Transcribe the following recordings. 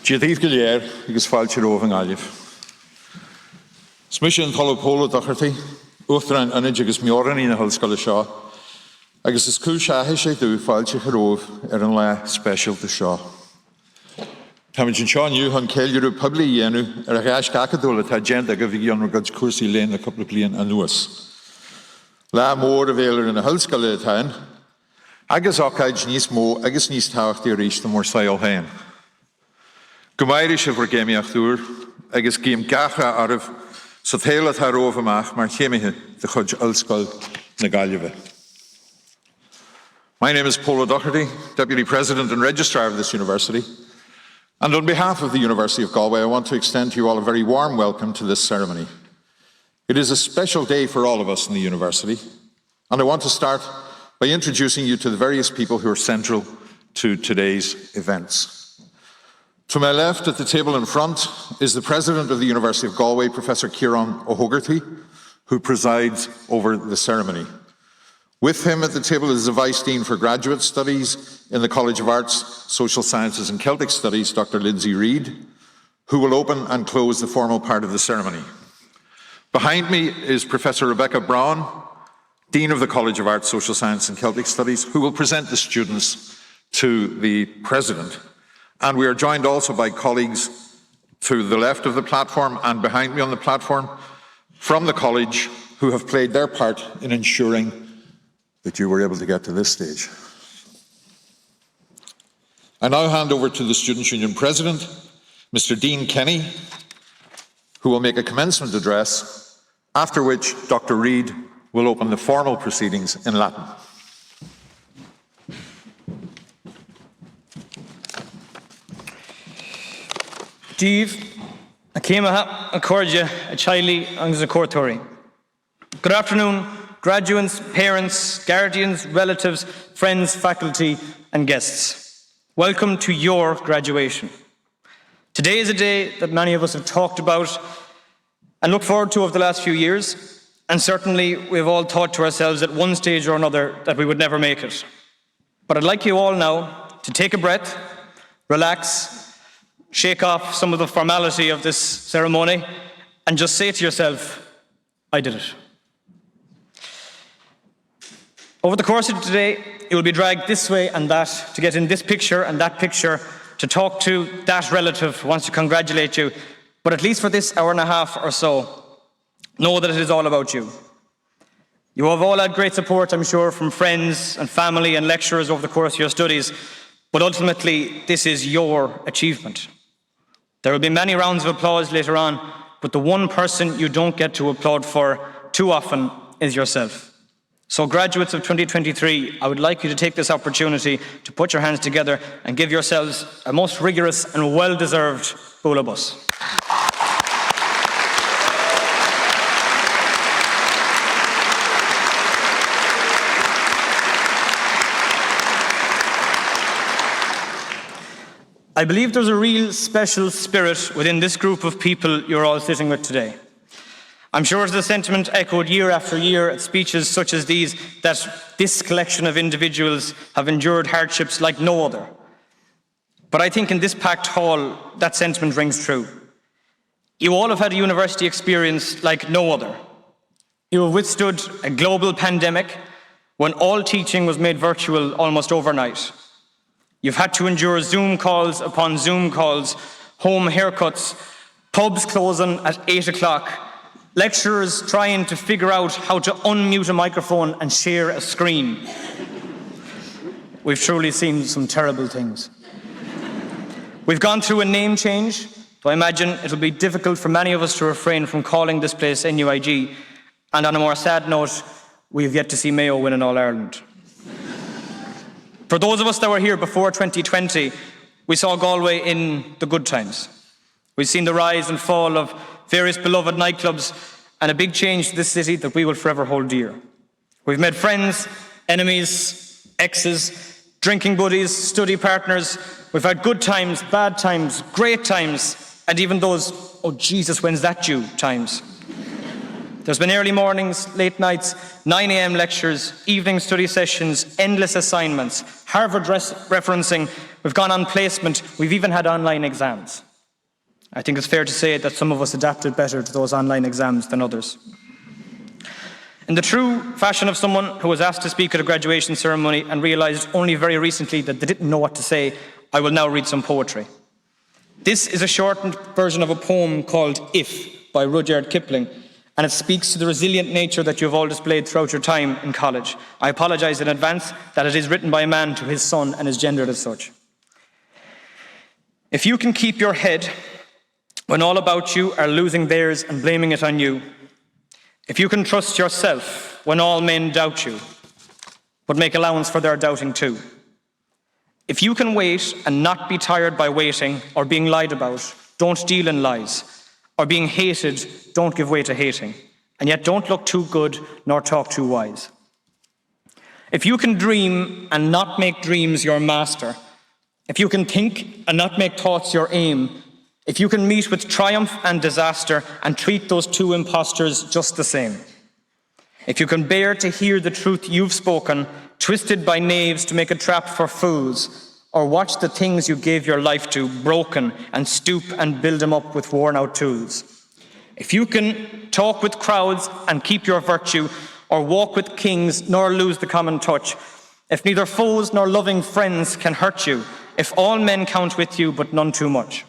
Díodh go léir agus fáilte romh an gáilibh. Smis an talamh póla dochartaí, uachtar an ionid agus meoraní na hallscoile seo, agus is cúil seathaigh sé dú fáilte go romh an le speisialta seo. Táimid an seo aniu an céilliúrú poblí dhéanú a gháis gacadóla tá agenda go bhí an rugad cuasaí léin na coppla bliain anuas. Le mór a bhéilear in na hallscoile atá, agus ácaid níos mó agus níos táhachtaí arís na mór saoil hain. Go mairis a bhar géimiachtúr agus géim gachra armh sa téile tá romh amach mar chéimithe de chud hallscoil na Galway. My name is Paula Doherty, Deputy President and Registrar of this university. And on behalf of the University of Galway, I want to extend to you all a very warm welcome to this ceremony. It is a special day for all of us in the university, and I want to start by introducing you to the various people who are central to today's events. To my left at the table in front is the President of the University of Galway, Professor Ciarán O'Hogarty, who presides over the ceremony. With him at the table is the Vice Dean for Graduate Studies in the College of Arts, Social Sciences and Celtic Studies, Dr. Lindsay Reid, who will open and close the formal part of the ceremony. Behind me is Professor Rebecca Brown, Dean of the College of Arts, Social Sciences and Celtic Studies, who will present the students to the President. And we are joined also by colleagues to the left of the platform and behind me on the platform from the college who have played their part in ensuring that you were able to get to this stage. I now hand over to the Students' Union President, Mr. Dean Kenny, who will make a commencement address, after which Dr. Reid will open the formal proceedings in Latin. Díomh, a céimeatha, a cóide, a chailí agus a cuairteoirí. Good afternoon, graduates, parents, guardians, relatives, friends, faculty and guests. Welcome to your graduation. Today is a day that many of us have talked about and looked forward to over the last few years, and certainly we've all thought to ourselves at one stage or another that we would never make it. But I'd like you all now to take a breath, relax, shake off some of the formality of this ceremony and just say to yourself, I did it. Over the course of today, you will be dragged this way and that to get in this picture and that picture, to talk to that relative who wants to congratulate you. But at least for this hour and a half or so, know that it is all about you. You have all had great support, I'm sure, from friends and family and lecturers over the course of your studies, but ultimately, this is your achievement. There will be many rounds of applause later on, but the one person you don't get to applaud for too often is yourself. So graduates of 2023, I would like you to take this opportunity to put your hands together and give yourselves a most rigorous and well-deserved búlabus. I believe there's a real special spirit within this group of people you're all sitting with today. I'm sure it's the sentiment echoed year after year at speeches such as these that this collection of individuals have endured hardships like no other. But I think in this packed hall, that sentiment rings true. You all have had a university experience like no other. You have withstood a global pandemic when all teaching was made virtual almost overnight. You've had to endure Zoom calls upon Zoom calls, home haircuts, pubs closing at 8 o'clock, lecturers trying to figure out how to unmute a microphone and share a screen. We've truly seen some terrible things. We've gone through a name change, so I imagine it'll be difficult for many of us to refrain from calling this place NUIG. And on a more sad note, we've yet to see Mayo win in All-Ireland. For those of us that were here before 2020, we saw Galway in the good times. We've seen the rise and fall of various beloved nightclubs and a big change to this city that we will forever hold dear. We've made friends, enemies, exes, drinking buddies, study partners. We've had good times, bad times, great times, and even those, oh Jesus, when's that due times. There's been early mornings, late nights, 9 a.m. lectures, evening study sessions, endless assignments, Harvard referencing, we've gone on placement, we've even had online exams. I think it's fair to say that some of us adapted better to those online exams than others. In the true fashion of someone who was asked to speak at a graduation ceremony and realised only very recently that they didn't know what to say, I will now read some poetry. This is a shortened version of a poem called If by Rudyard Kipling, and it speaks to the resilient nature that you've all displayed throughout your time in college. I apologise in advance that it is written by a man to his son and is gendered as such. If you can keep your head when all about you are losing theirs and blaming it on you, if you can trust yourself when all men doubt you, but make allowance for their doubting too, if you can wait and not be tired by waiting or being lied about, don't deal in lies, or being hated, don't give way to hating, and yet don't look too good nor talk too wise. If you can dream and not make dreams your master, if you can think and not make thoughts your aim, if you can meet with triumph and disaster and treat those two impostors just the same, if you can bear to hear the truth you've spoken, twisted by knaves to make a trap for fools, or watch the things you gave your life to broken and stoop and build them up with worn out tools, if you can talk with crowds and keep your virtue, or walk with kings nor lose the common touch, if neither foes nor loving friends can hurt you, if all men count with you but none too much,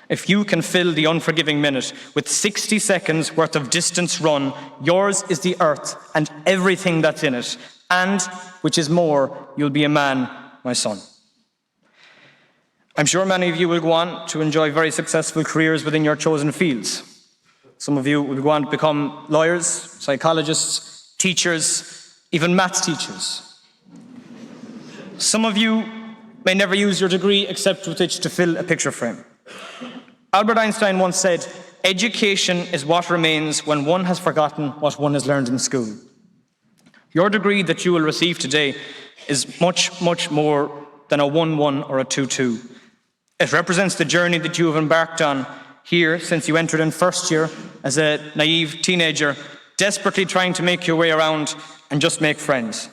if you can fill the unforgiving minute with 60 seconds worth of distance run, yours is the earth and everything that's in it. And, which is more, you'll be a man, my son. I'm sure many of you will go on to enjoy very successful careers within your chosen fields. Some of you will go on to become lawyers, psychologists, teachers, even maths teachers. Some of you may never use your degree except with which to fill a picture frame. Albert Einstein once said, "Education is what remains when one has forgotten what one has learned in school." Your degree that you will receive today is much, much more than a 1-1 or a 2-2. It represents the journey that you have embarked on here since you entered in first year as a naive teenager, desperately trying to make your way around and just make friends.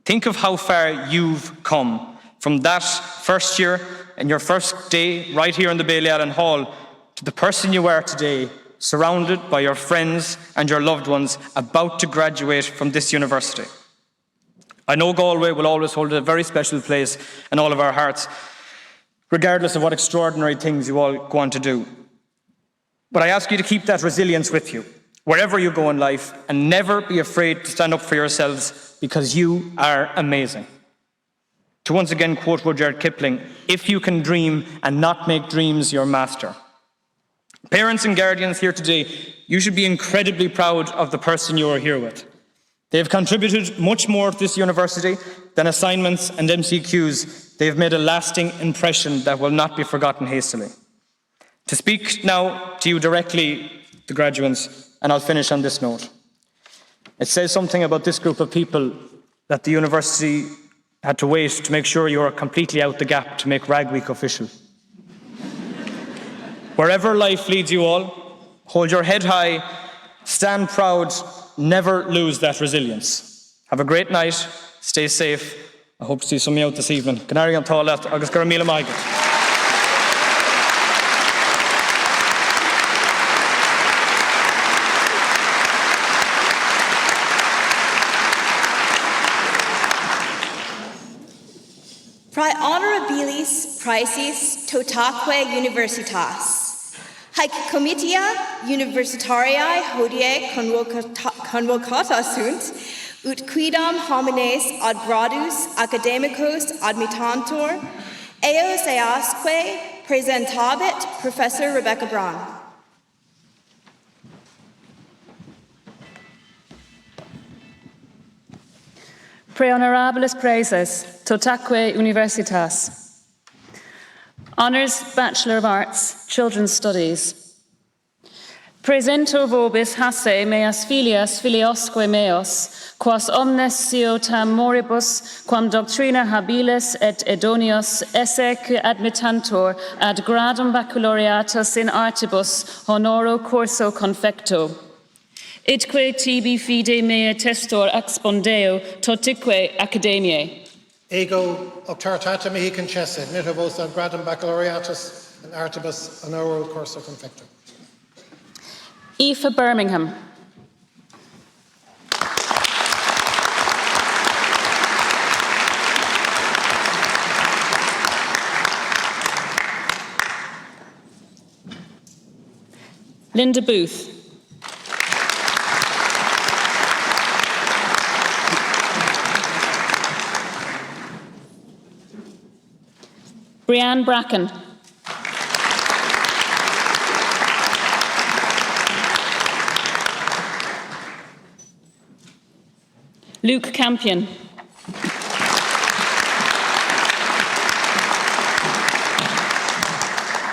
Think of how far you've come from that first year and your first day right here in the Bailey Allen Hall to the person you are today, surrounded by your friends and your loved ones about to graduate from this university. I know Galway will always hold a very special place in all of our hearts, regardless of what extraordinary things you all go on to do. But I ask you to keep that resilience with you, wherever you go in life, and never be afraid to stand up for yourselves, because you are amazing. To once again quote Rudyard Kipling, "If you can dream and not make dreams your master." Parents and guardians here today, you should be incredibly proud of the person you are here with. They have contributed much more to this university than assignments and MCQs. They have made a lasting impression that will not be forgotten hastily. To speak now to you directly, the graduates, and I'll finish on this note. It says something about this group of people that the university had to wait to make sure you are completely out the gap to make Rag Week official. Wherever life leads you all, hold your head high, stand proud, never lose that resilience. Have a great night, stay safe. I hope to see some of you out this evening. Canary an tálacht agus gur míle maigad. Prae honorabilis praesis totaque universitas. Haec comitia universitariae hodie convocata sunt, ut quidam homines ad gradus academicos admittantur, eos easque presentabit Professor Rebecca Braun. Pre honorabilis praeses, totaque universitas. Honours Bachelor of Arts, Children's Studies. Presento vobis hasse meas filias filiosque meos, quas omnes sio tam moribus, quam doctrina habilis et edonios esse que admittantur ad gradum baccalaureatus in artibus honoro curso confecto. idque tibi fide mea testor expondeo totique academiae. Ego octartata mihi concesse, nitibus ad gradum baccalaureatus and artibus honorum cursa confectum. Aoife Birmingham. Linda Booth. Brianne Bracken. Luke Campion.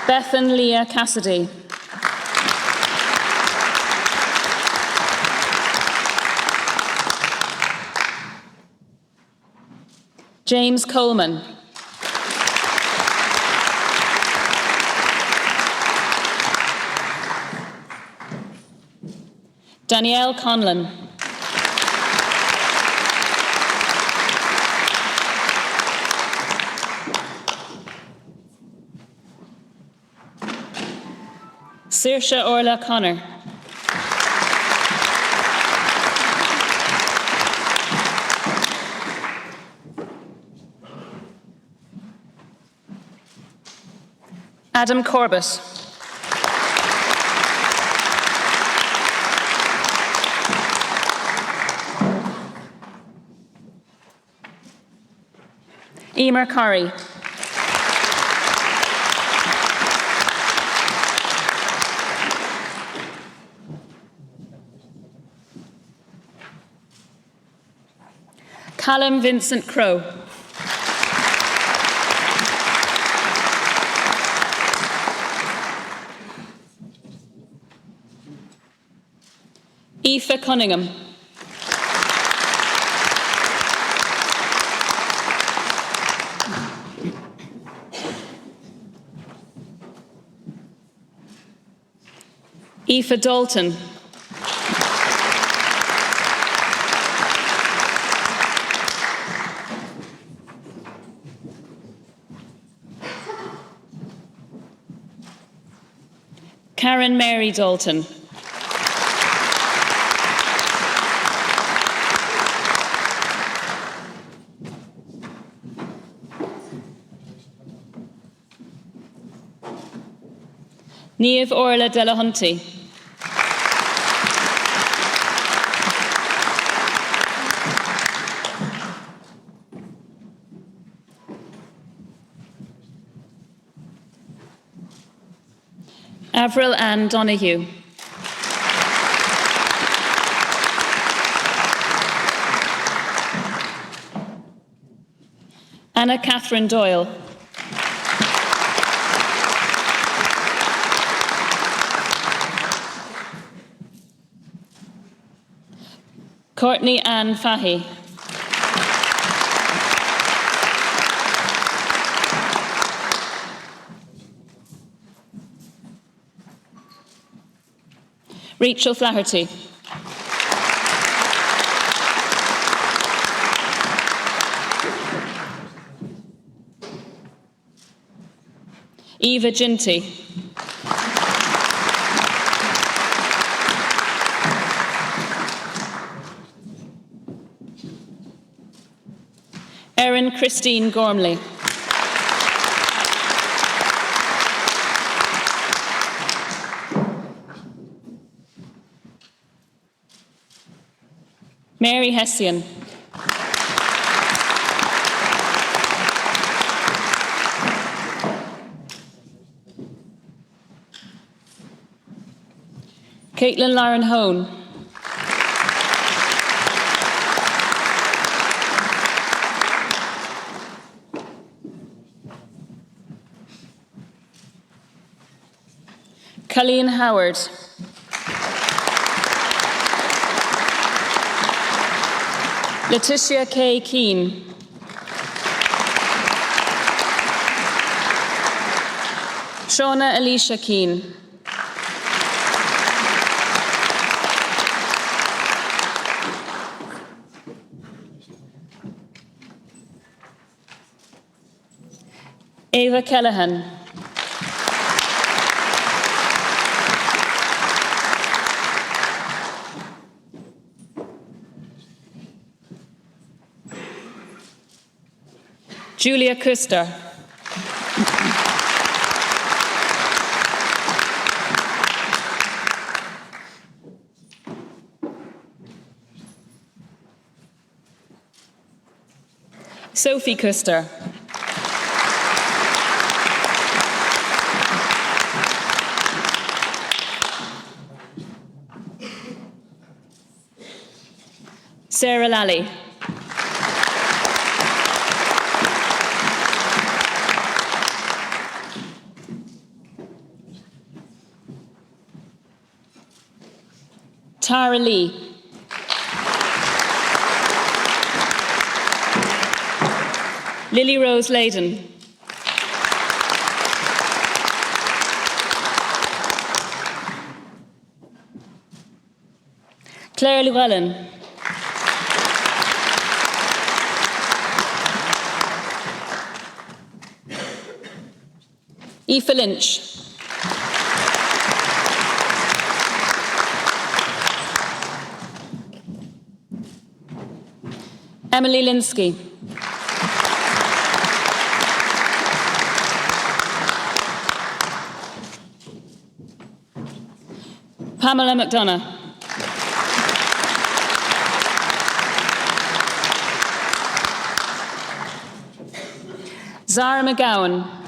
Bethan Leah Cassidy. James Coleman. Danielle Conlon. Saoirse Orla Connor. Adam Corbett. Emer Curry. Callum Vincent Crowe. Aoife Cunningham. Aoife Dalton. Karen Mary Dalton. Niamh Orla Delahunty. Avril Ann Donoghue. Anna Catherine Doyle. Courtney Ann Fahy. Rachel Flaherty. Eva Ginty. Erin Christine Gormley. Mary Hessian. Caitlin Lauren Hone. Colleen Howard. Letitia K. Keane. Shauna Alicia Keane. Ava Kellahan. Julia Kuster. Sophie Kuster. Sarah Lally. Tara Lee. Lily Rose Layden. Claire Llewellyn. Aoife Lynch. Emily Linsky. Pamela McDonough. Zara McGowan.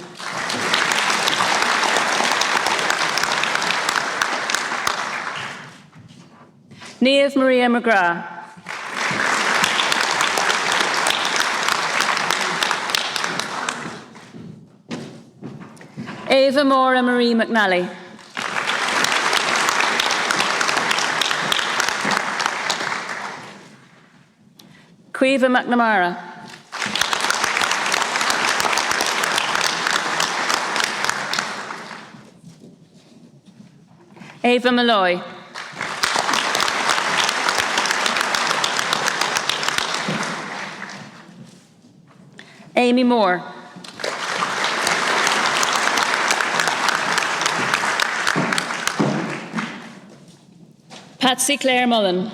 Niamh Maria McGrath. Ava Mora Marie McNally. Caoimhe McNamara. Ava Malloy. Amy Moore. Patsy Claire Mullen.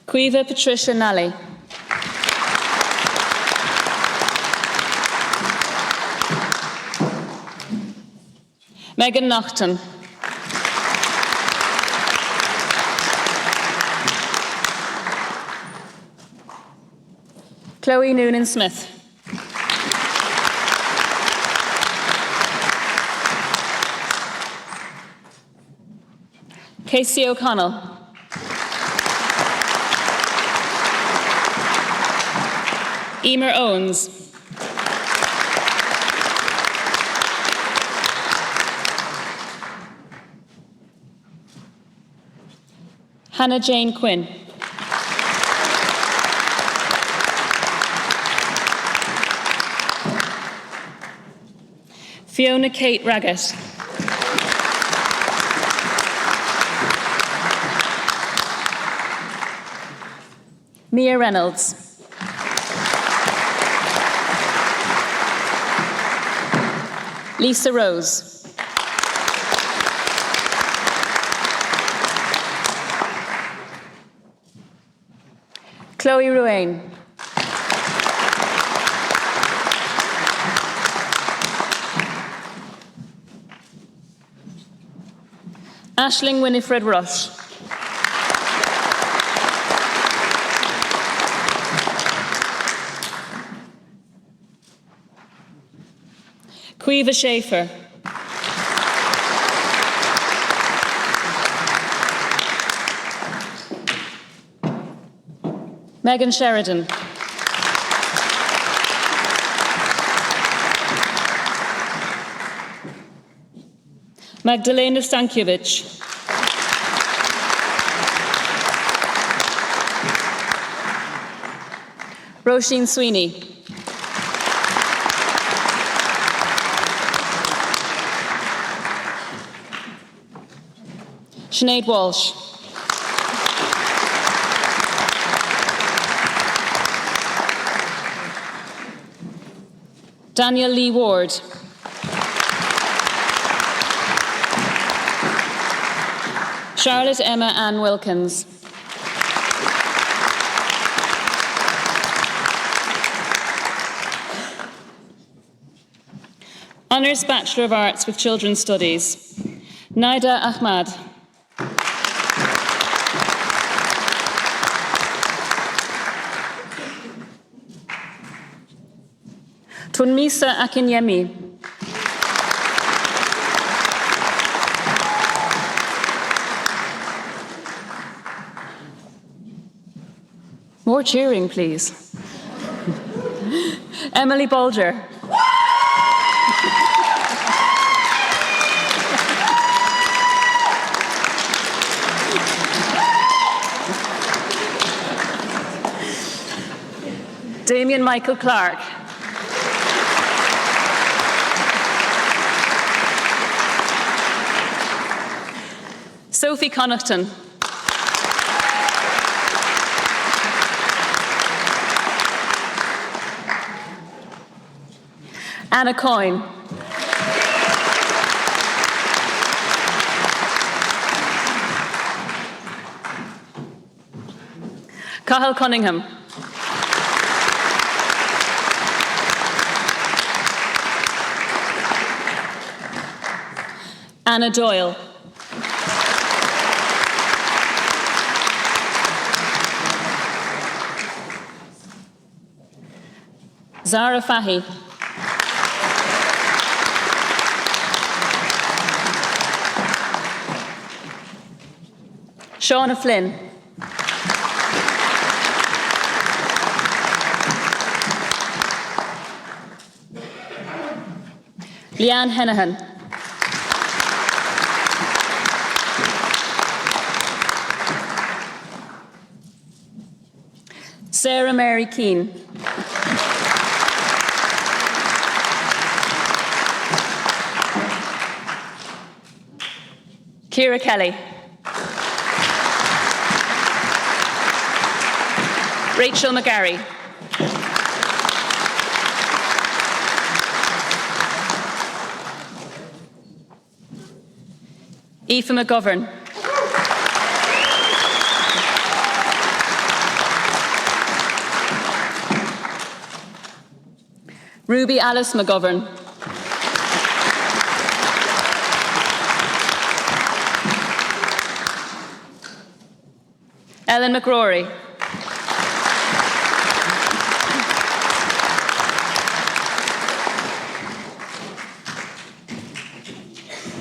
Caoimhe Patricia Nally. Megan Naughton. Chloe Noonan-Smith. Casey O'Connell. Emer Owens. Hannah Jane Quinn. Fiona Kate Raggett. Mia Reynolds. Lisa Rose. Chloe Ruane. Aisling Winifred Rush. Caoimhe Schaefer. Megan Sheridan. Magdalena Stankiewicz. Roisin Sweeney. Sinead Walsh. Daniel Lee Ward. Charlotte Emma Ann Wilkins. Honours Bachelor of Arts with Children's Studies, Naida Ahmad. Tunmisa Akinyemi. More cheering, please. Emily Bolger. Damien Michael Clark. Sophie Connaughton. Anna Coyne. Cathal Cunningham. Anna Doyle. Zara Fahy. Shauna Flynn. Leanne Hennahan. Sarah Mary Keane. Ciara Kelly. Rachel McGarry. Aoife McGovern. Ruby Alice McGovern. Ellen McRory.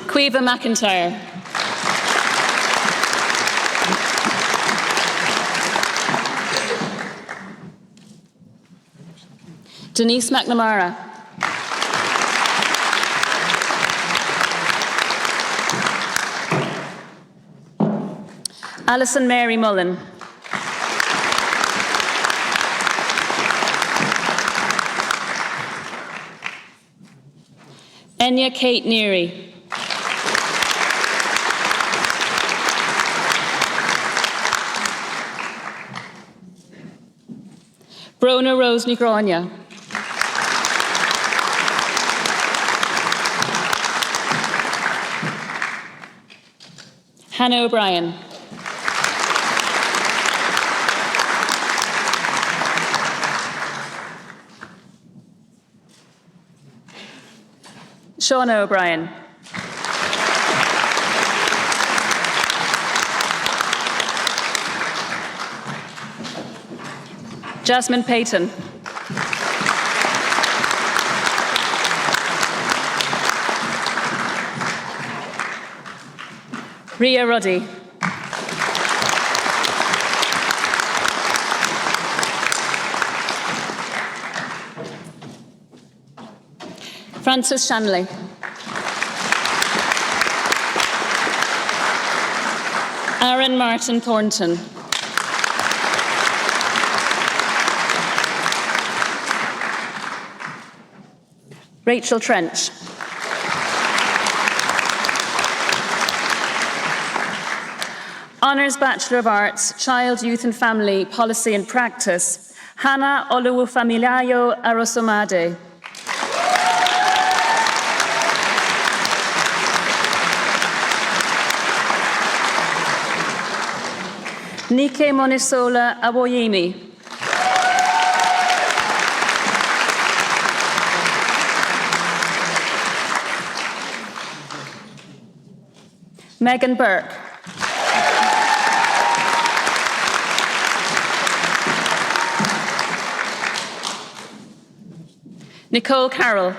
Caoimhe McIntyre. Denise McNamara. Alison Mary Mullen. Enya Kate Neary. Brona Rose Nigronia. Hannah O'Brien. Shauna O'Brien. Jasmine Payton. Ria Ruddy. Frances Shanley. Aaron Martin Thornton. Rachel Trench. Honours Bachelor of Arts, Child, Youth and Family, Policy and Practice, Hannah Oluwafamilayo Arosomade. Nike Monisola Awoyemi. Megan Burke. Nicole Carroll.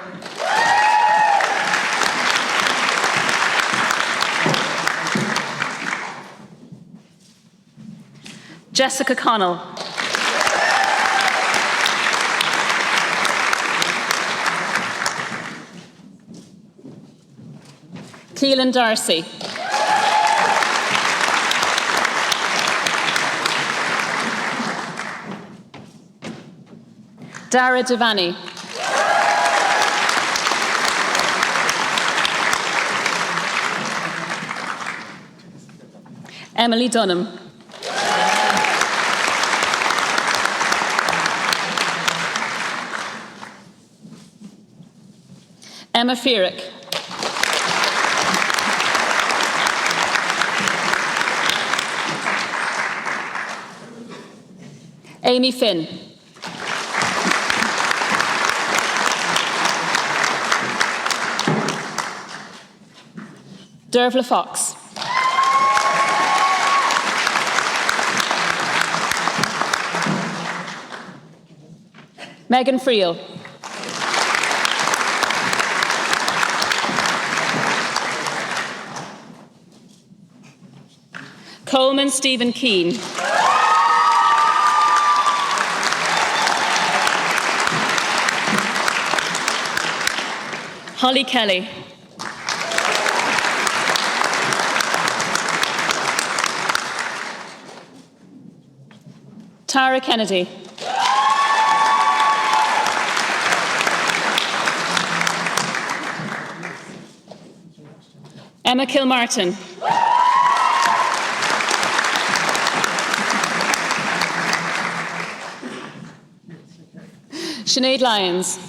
Jessica Connell. Keelan Darcy. Dara Devani. Emily Dunham. Emma Feerick. Amy Finn. Dervla Fox. Megan Friel. Coleman Stephen Keane. Holly Kelly. Tara Kennedy. Emma Kilmartin. Sinead Lyons.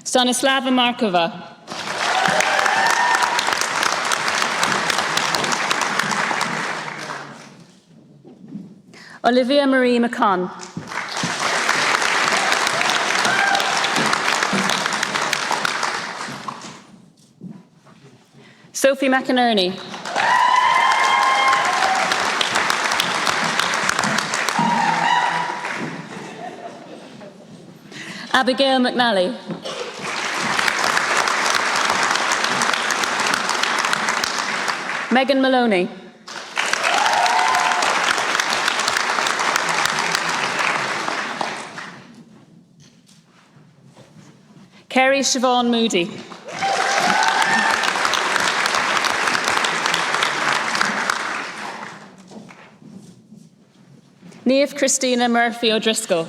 Stanislava Markova. Olivia Marie McCann. Sophie McInerney. Abigail McNally. Megan Maloney. Kerry Siobhan Moody. Niamh Christina Murphy O'Driscoll.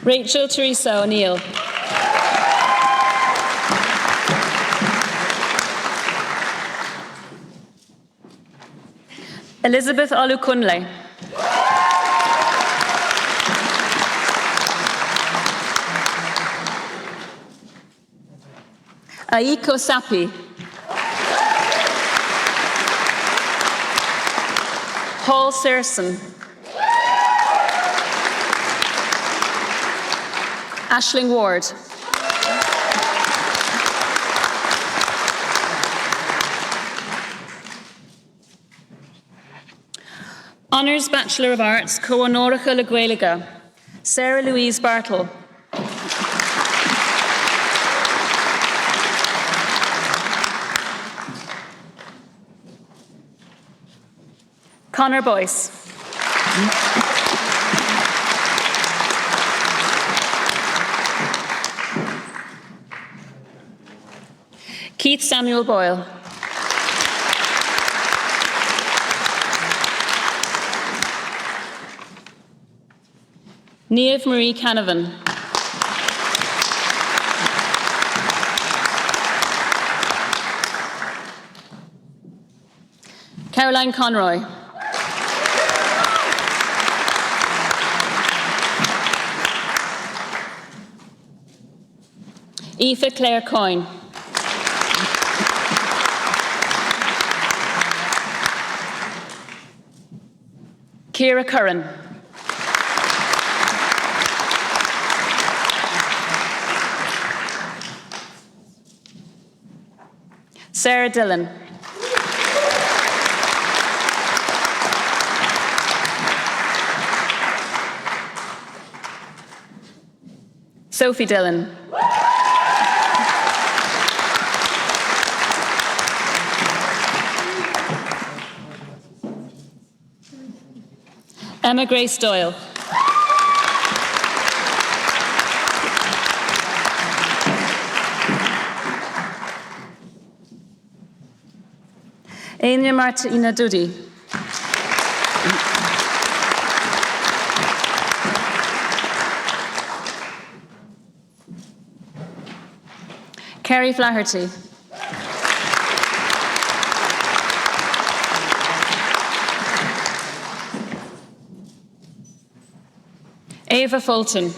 Rachel Teresa O'Neill. Elizabeth Olukunle. Aiko Sapi. Paul Searson. Aisling Ward. Honours Bachelor of Arts, Coonóracha le Gaeilge, Sarah Louise Bartle. Conor Boyce. Keith Samuel Boyle. Niamh Marie Canavan. Caroline Conroy. Aoife Claire Coyne. Ciara Curran. Sarah Dillon. Sophie Dillon. Emma Grace Doyle. Anya Martina Dudi. Kerry Flaherty. Ava Fulton.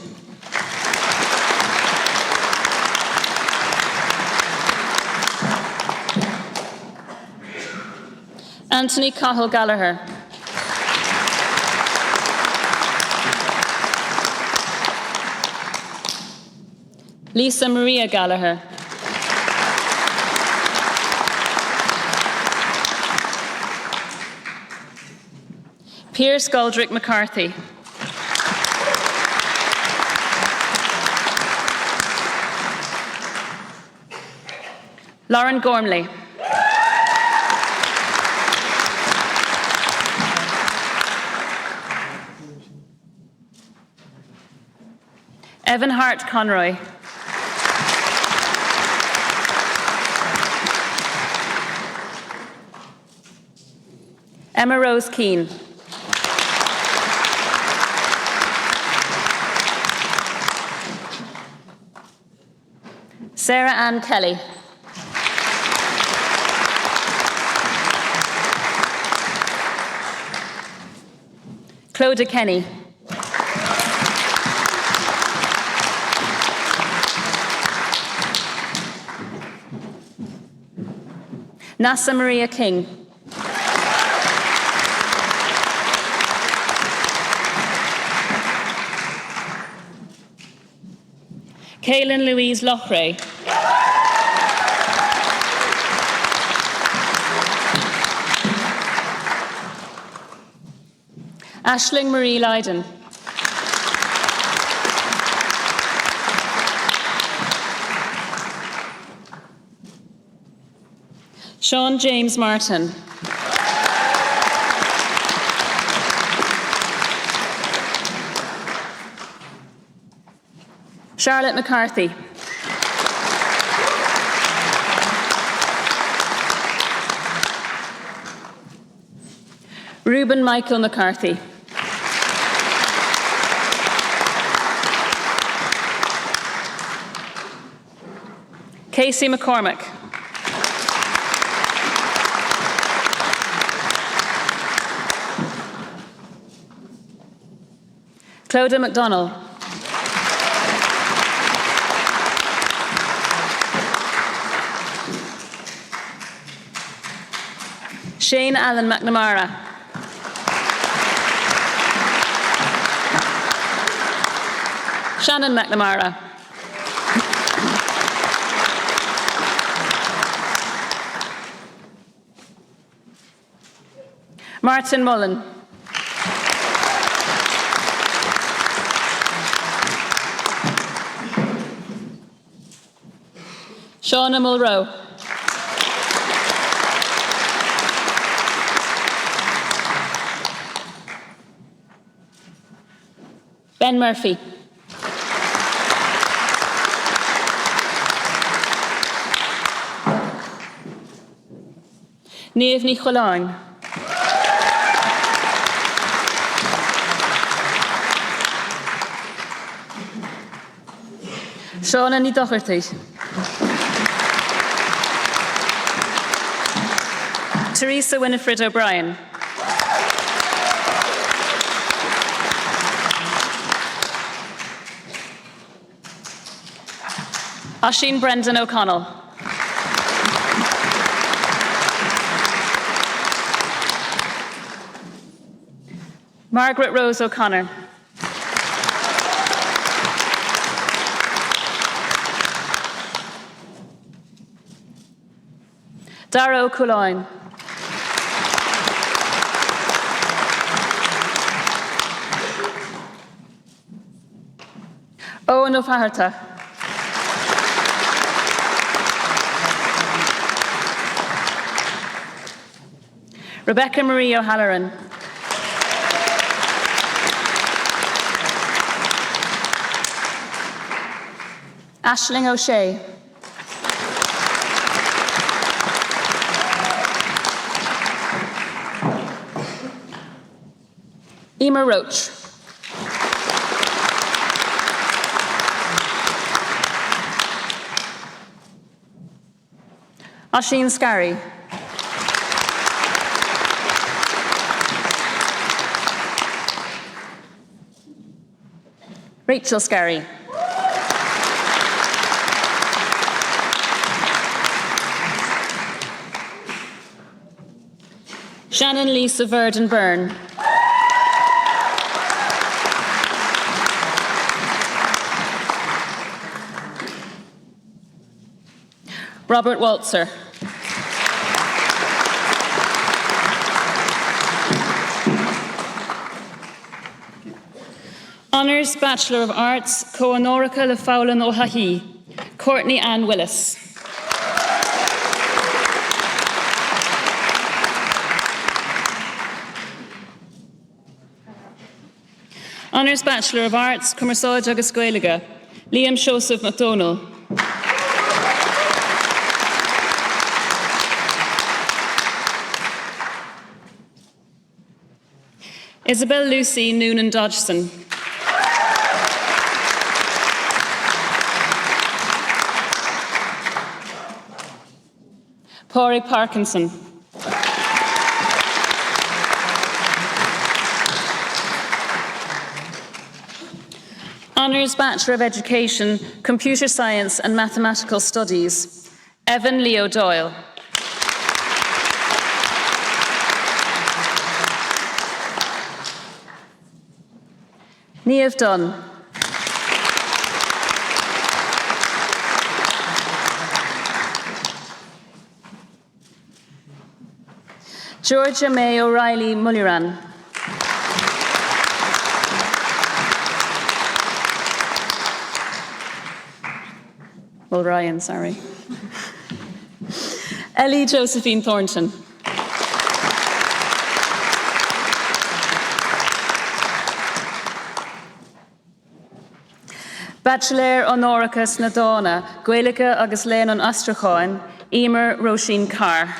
Anthony Cahill Gallagher. Lisa Maria Gallagher. Pierce Goldrick McCarthy. Lauren Gormley. Evan Hart Conroy. Emma Rose Keane. Sarah Ann Kelly. Clodagh Kenny. Nasa Maria King. Kaylin Louise Lochray. Aisling Marie Lydon. Sean James Martin. Charlotte McCarthy. Reuben Michael McCarthy. Casey McCormick. Clodagh MacDonald. Shane Allen McNamara. Shannon McNamara. Martin Mullen. Shauna Mulroe. Ben Murphy. Niamh Ní Chulainn. Shauna Ní Docherty. Teresa Winifred O'Brien. Oisín Brendan O'Connell. Margaret Rose O'Connor. Dara O'Cullain. Owen O'Faherty. Rebecca Marie O'Halloran. Aisling O'Shea. Emer Roach. Oisín Scarry. Rachel Scarry. Shannon Lisa Verdon Byrne. Robert Waltzer. Honours Bachelor of Arts, Coanorica Le Fowlan O'Hahi, Courtney Ann Willis. Honours Bachelor of Arts, Cummersáid agus Gaeilge, Liam Joseph MacDonald. Isabel Lucy Noonan Dodgson. Pádraig Parkinson. Honours Bachelor of Education, Computer Science and Mathematical Studies, Evan Leo Doyle. Niamh Dunn. Georgia May O'Reilly Mulliran. Well, Ryan, sorry. Ellie Josephine Thornton. Bachelor Honoricus Nadona, Gaeilge agus Léan an Astracháin, Emer Roisin Carr.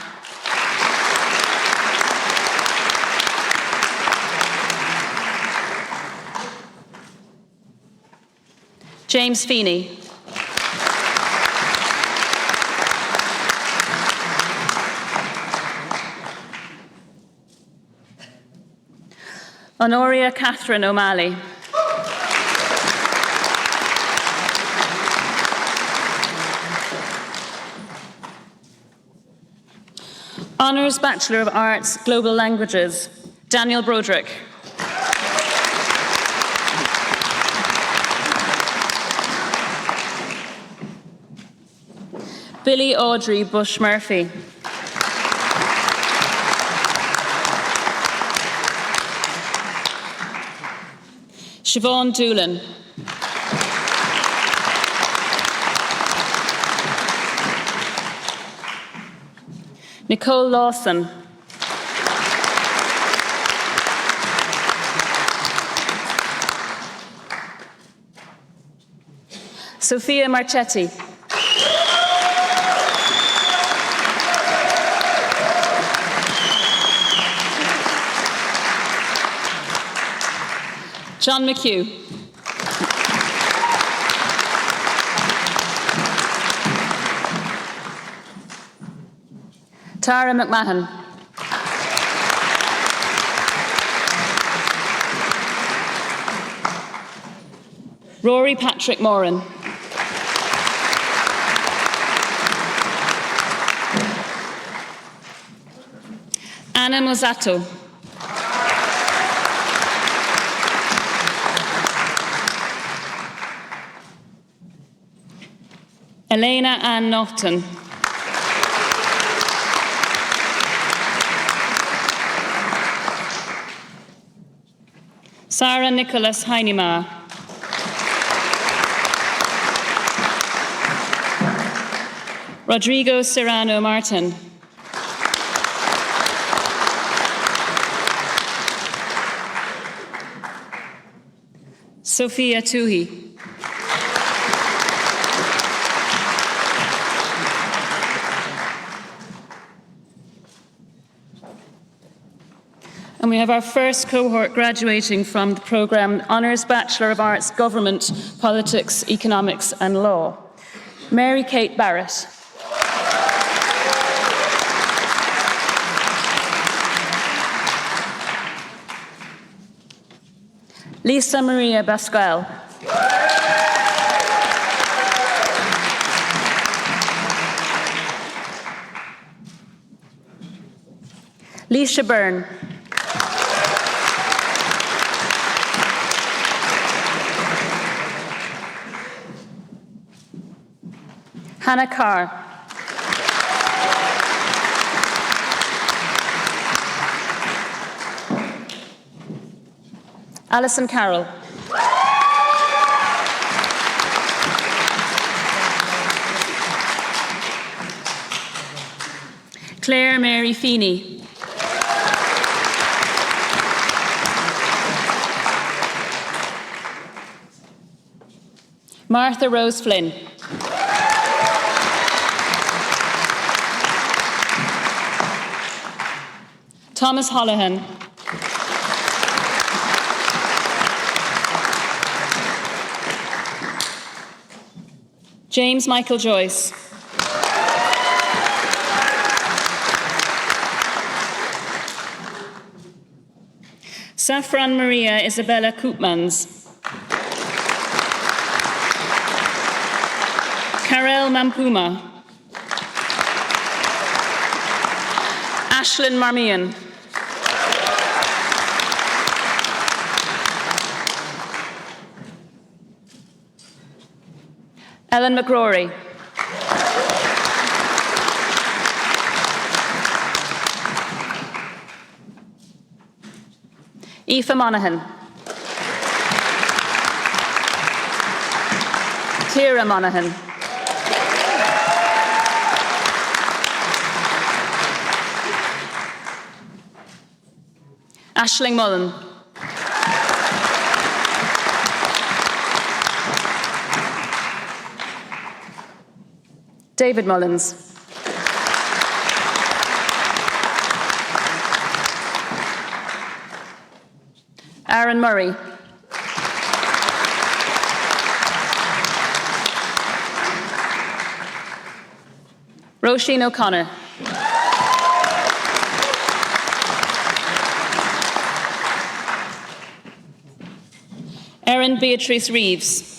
James Feeney. Honoria Catherine O'Malley. Honours Bachelor of Arts, Global Languages, Daniel Broderick. Billy Audrey Bush Murphy. Siobhan Doolan. Nicole Lawson. Sophia Marchetti. John McHugh. Tara McMahon. Rory Patrick Moran. Anna Mosato. Elena Ann Norton. Sarah Nicholas Heinemar. Rodrigo Serrano Martin. Sophia Toohey. And we have our first cohort graduating from the programme Honours Bachelor of Arts, Government, Politics, Economics and Law. Mary Kate Barrett. Lisa Maria Basquel. Leisha Byrne. Hannah Carr. Alison Carroll. Claire Mary Feeney. Martha Rose Flynn. Thomas Holohan. James Michael Joyce. Saffron Maria Isabella Koopmans. Karel Mampuma. Ashlyn Marmion. Ellen McGrory. Aoife Monaghan. Ciara Monaghan. Aisling Mullen. David Mullins. Aaron Murray. Roisin O'Connor. Erin Beatrice Reeves.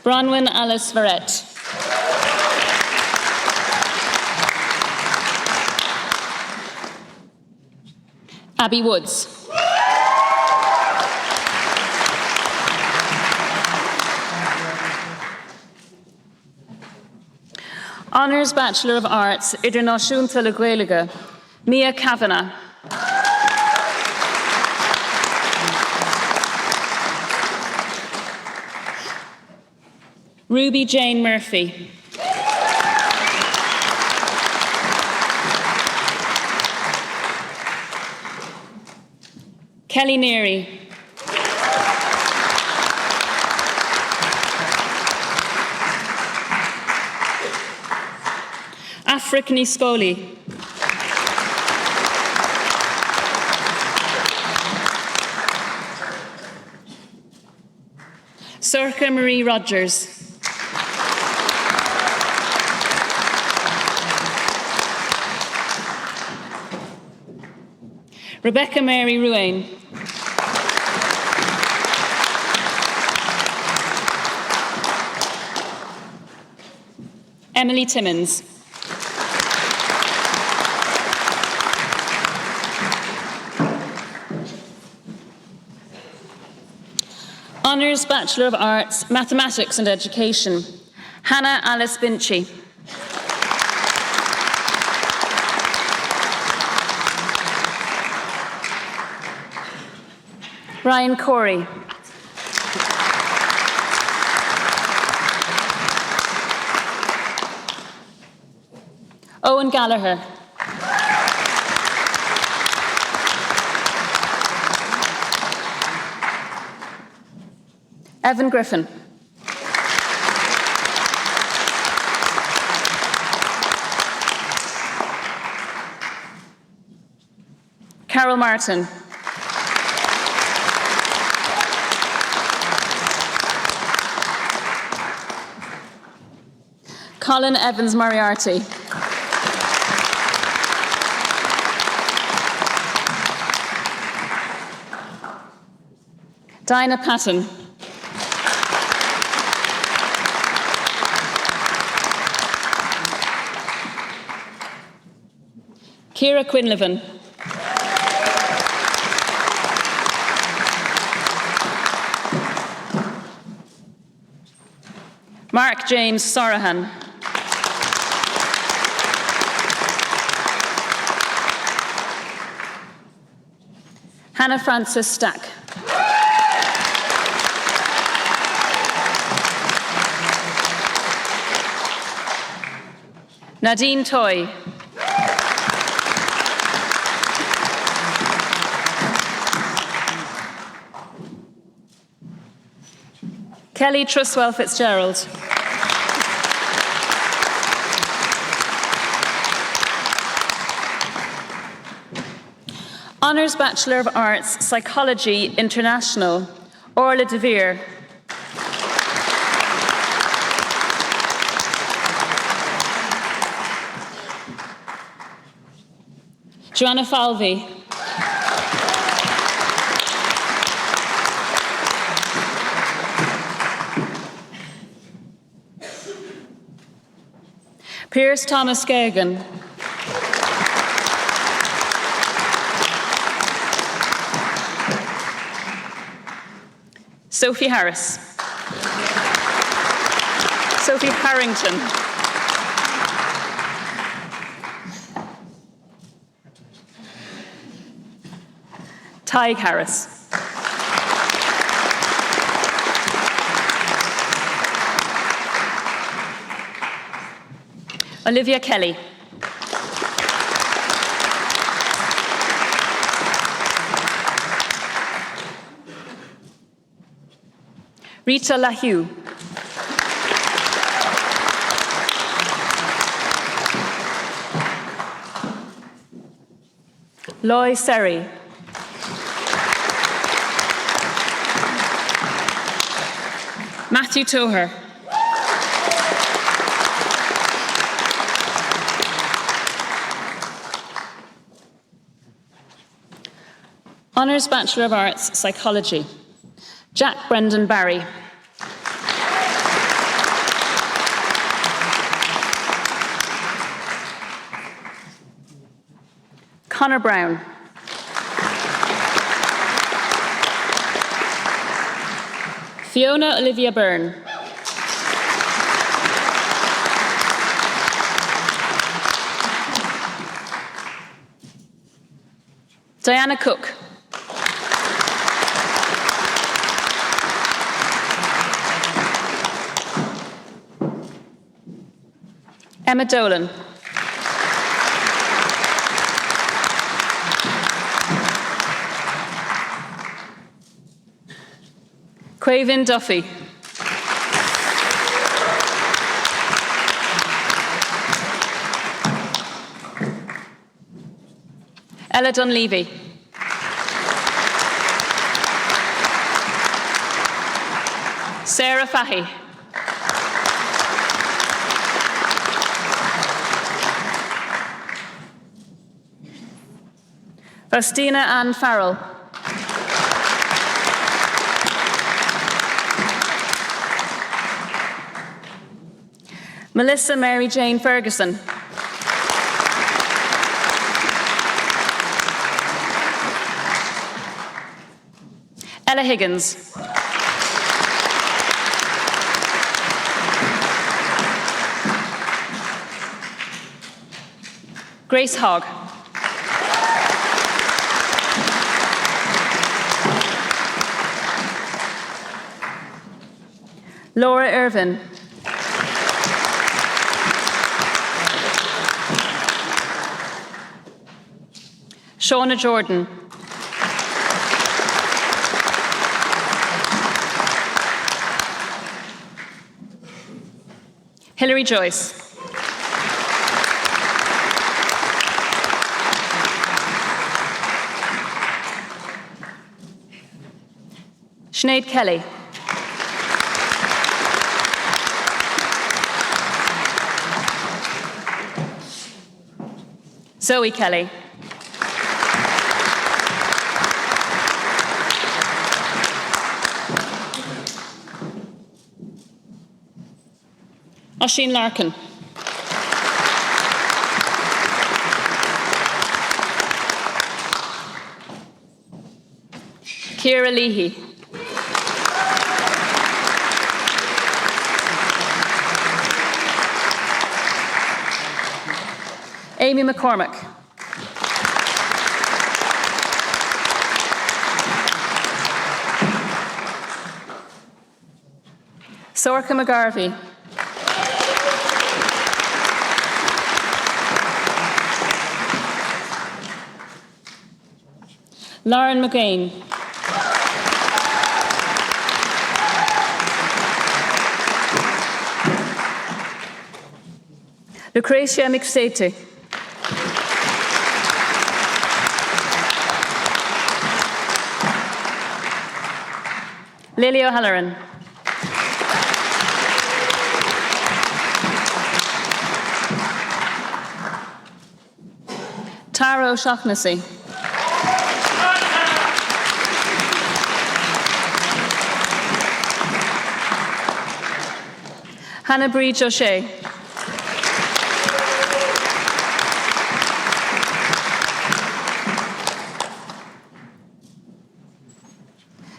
Bronwyn Alice Verrett. Abby Woods. Honours Bachelor of Arts, Idirnáisiúnta le Gaeilge, Mia Kavanagh. Ruby Jane Murphy. Kelly Neary. Afric Niscoli. Sorcha Marie Rogers. Rebecca Mary Ruane. Emily Timmins. Honours Bachelor of Arts, Mathematics and Education, Hannah Alice Binchy. Ryan Corey. Owen Gallagher. Evan Griffin. Carol Martin. Colin Evans Moriarty. Dinah Patton. Ciara Quinlivan. Mark James Sorahan. Hannah Frances Stack. Nadine Toy. Kelly Truswell Fitzgerald. Honours Bachelor of Arts, Psychology International, Orla De Vere. Joanna Falvey. Pierce Thomas Gagan. Sophie Harris. Sophie Harrington. Tig Harris. Olivia Kelly. Rita Lahue. Loy Seri. Matthew Toher. Honours Bachelor of Arts, Psychology, Jack Brendan Barry. Connor Brown. Fiona Olivia Byrne. Diana Cook. Emma Dolan. Quavin Duffy. Ella Dunleavy. Sarah Fahy. Faustina Ann Farrell. Melissa Mary Jane Ferguson. Ella Higgins. Grace Hogg. Laura Irvin. Shauna Jordan. Hilary Joyce. Sinead Kelly. Zoe Kelly. Oisin Larkin. Ciara Leahy. Amy McCormick. Sorcha McGarvey. Lauren McGain. Lucretia Mixete. Lily O'Halloran. Tara O'Shaughnessy. Hannah Breach O'Shea.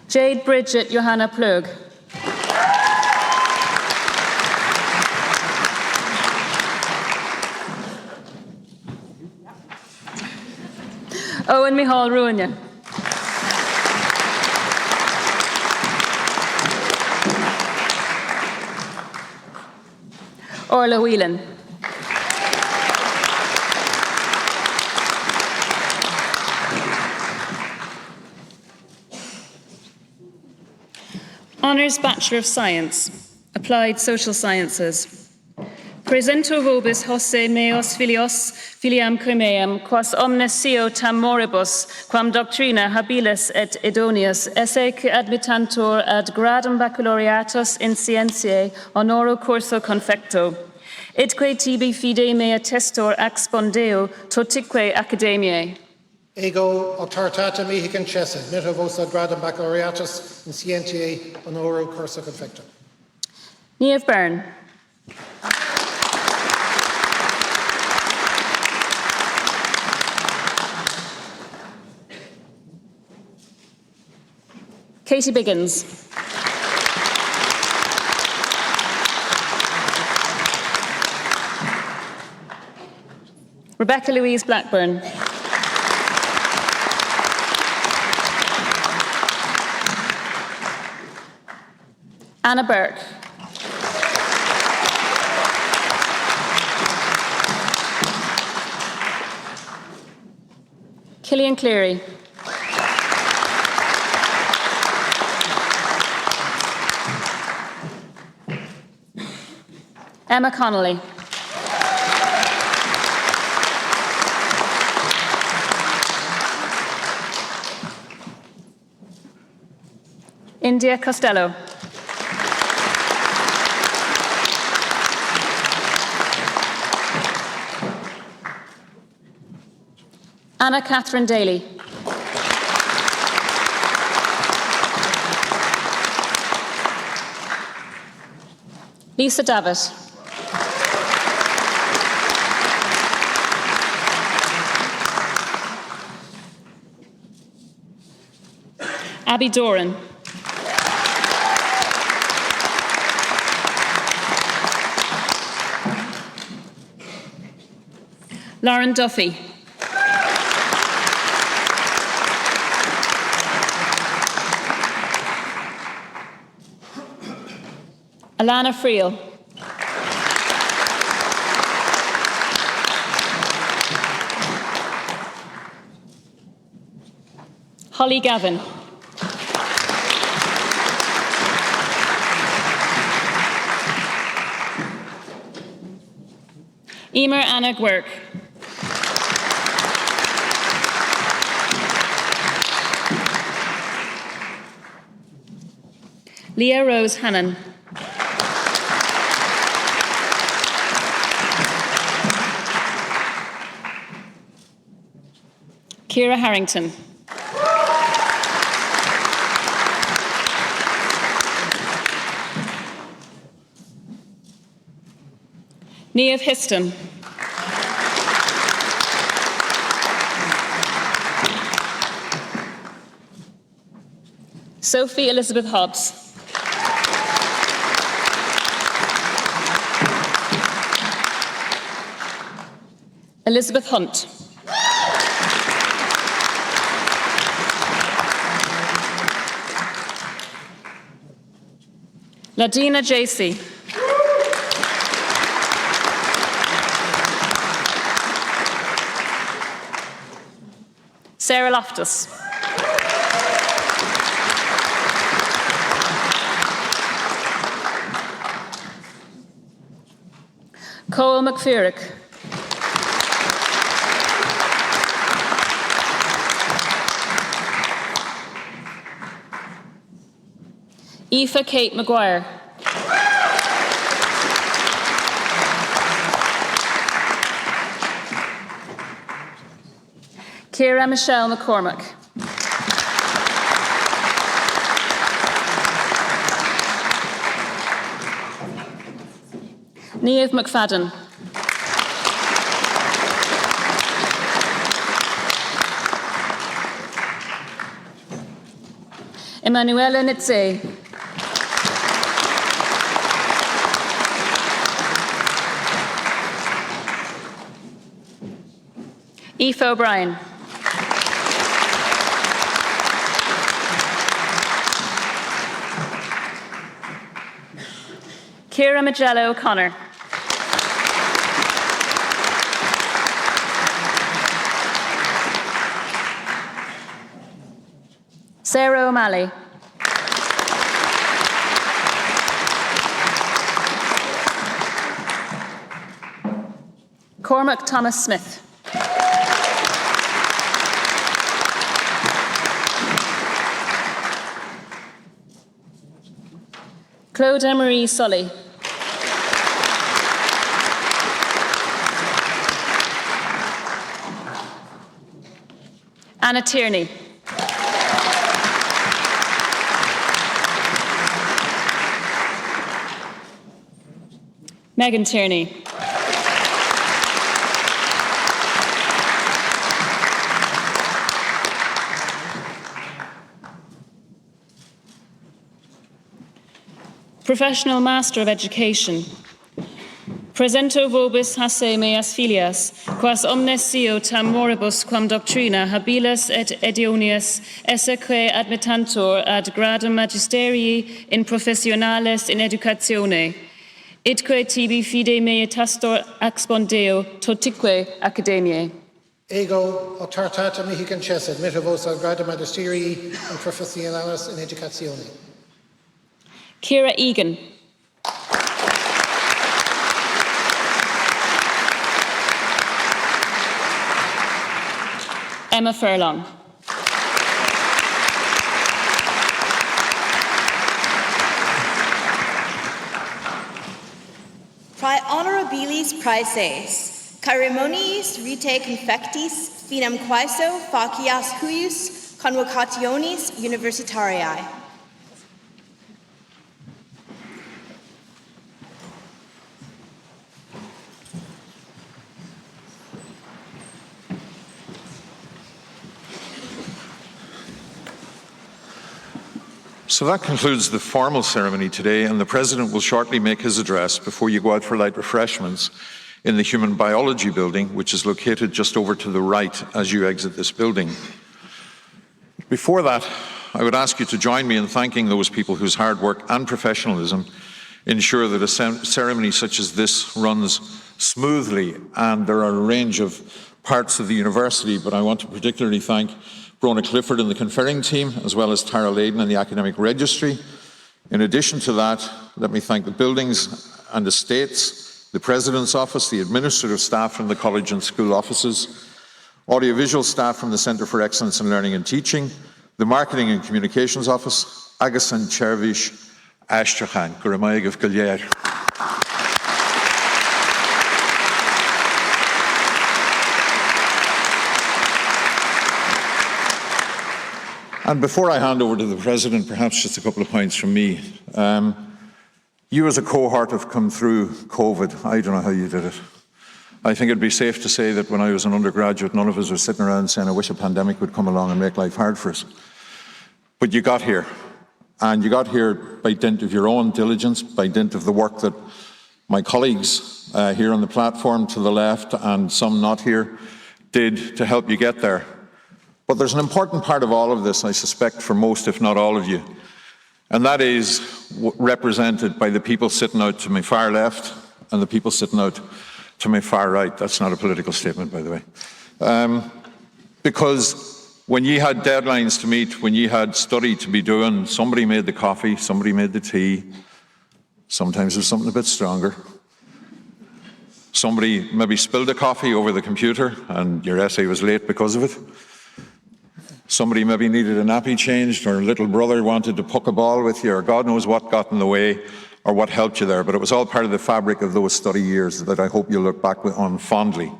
Jade Bridget Johanna Plug. Owen Mihal Ruania. Orla Whelan. Honours Bachelor of Science, Applied Social Sciences. Presento vobis hosse meos filios filiam cremeam, quas omnes sio tam moribus, quam doctrina habilis et idonius, esse admittantur ad gradum baccalaureatus in scientiae honoro curso confecto. Idque tibi fide mea testor expondeo totique academiae. Ego auctoritatem mihi concesse, nita vos ad gradum baccalaureatus in scientiae honoro cursa confectum. Niamh Byrne. Katie Biggins. Rebecca Louise Blackburn. Anna Burke. Killian Cleary. Emma Connolly. India Costello. Anna Catherine Daly. Lisa Davitt. Abby Doran. Lauren Duffy. Alana Friel. Holly Gavin. Emer Anna Gwerk. Leah Rose Hannon. Ciara Harrington. Niamh Histon. Sophie Elizabeth Hobbs. Elizabeth Hunt. Ladina Jacey. Sarah Loftus. Cole McFearick. Aoife Kate Maguire. Ciara Michelle McCormack. Niamh McFadden. Emanuela Nitze. Aoife O'Brien. Ciara Magello O'Connor. Sarah O'Malley. Cormac Thomas Smith. Claude Emery Sully. Anna Tierney. Megan Tierney. Professional Master of Education. Presento vobis hasse meas filias, quas omnes sio tam moribus quam doctrina habilas et edionius esseque admittantur ad gradum magisterii in professionales in educatione, idque tibi fide mea tastor expondeo totique academiae. Ego auctoritatem mihi concesse, admitta vos ad gradum magisterii in professionalis in educatione. Ciara Egan. Emma Furlong. Prae honorabilis praeses, ceremoniis rite confectis, finam quaeso facias huius convocationis universitariae. So that concludes the formal ceremony today, and the President will shortly make his address before you go out for light refreshments in the Human Biology building, which is located just over to the right as you exit this building. Before that, I would ask you to join me in thanking those people whose hard work and professionalism ensure that a ceremony such as this runs smoothly. And there are a range of parts of the university, but I want to particularly thank Brona Clifford and the Conferring team, as well as Tara Layden and the Academic Registry. In addition to that, let me thank the buildings and estates, the President's Office, the administrative staff from the college and school offices, audiovisual staff from the Centre for Excellence in Learning and Teaching, the Marketing and Communications Office, agus an Chervish Astrachan, Guramaig of Galway. And before I hand over to the President, perhaps just a couple of points from me. You as a cohort have come through COVID. I don't know how you did it. I think it'd be safe to say that when I was an undergraduate, none of us were sitting around saying, I wish a pandemic would come along and make life hard for us. But you got here. And you got here by dint of your own diligence, by dint of the work that my colleagues here on the platform to the left and some not here did to help you get there. But there's an important part of all of this, I suspect, for most, if not all of you. And that is represented by the people sitting out to my far left and the people sitting out to my far right. That's not a political statement, by the way. Because when you had deadlines to meet, when you had study to be doing, somebody made the coffee, somebody made the tea. Sometimes it was something a bit stronger. Somebody maybe spilled the coffee over the computer and your essay was late because of it. Somebody maybe needed a nappy changed, or a little brother wanted to puck a ball with you, or God knows what got in the way, or what helped you there. But it was all part of the fabric of those study years that I hope you'll look back on fondly.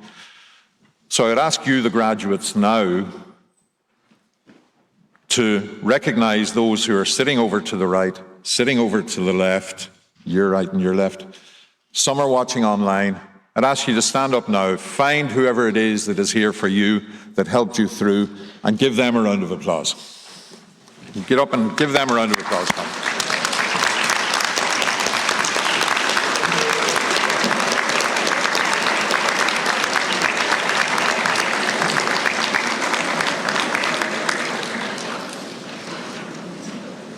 So I'd ask you, the graduates, now to recognise those who are sitting over to the right, sitting over to the left, your right and your left. Some are watching online. I'd ask you to stand up now, find whoever it is that is here for you, that helped you through, and give them a round of applause. Get up and give them a round of applause.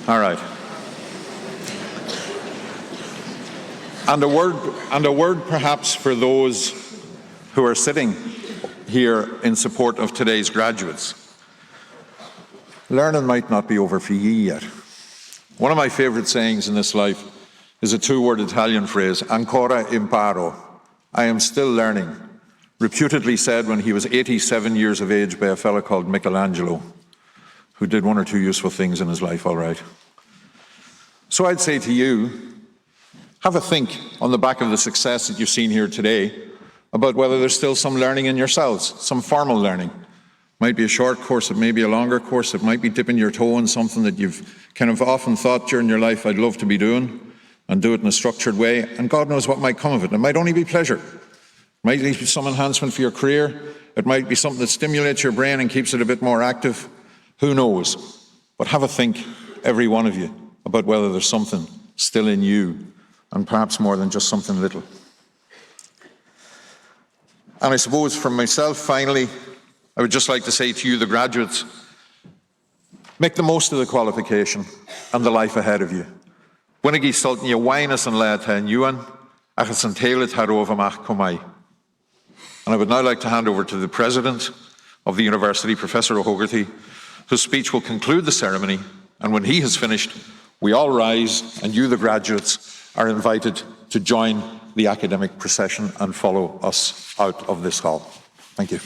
All right. And a word perhaps for those who are sitting here in support of today's graduates. Learning might not be over for ye yet. One of my favourite sayings in this life is a two-word Italian phrase, ancora imparo. I am still learning. Reputedly said when he was 87 years of age by a fellow called Michelangelo, who did one or two useful things in his life, all right. So I'd say to you, have a think on the back of the success that you've seen here today about whether there's still some learning in yourselves, some formal learning. Might be a short course, it may be a longer course, it might be dipping your toe in something that you've kind of often thought during your life, I'd love to be doing, and do it in a structured way, and God knows what might come of it. It might only be pleasure. It might be some enhancement for your career. It might be something that stimulates your brain and keeps it a bit more active. Who knows? But have a think, every one of you, about whether there's something still in you, and perhaps more than just something little. And I suppose for myself, finally, I would just like to say to you, the graduates, make the most of the qualification and the life ahead of you. Buinigi sultan you wainas an leatha and yuan, achas an teilet harovamach komai. And I would now like to hand over to the President of the University, Professor O'Hogarty, whose speech will conclude the ceremony. And when he has finished, we all rise, and you, the graduates, are invited to join the academic procession and follow us out of this hall. Thank you.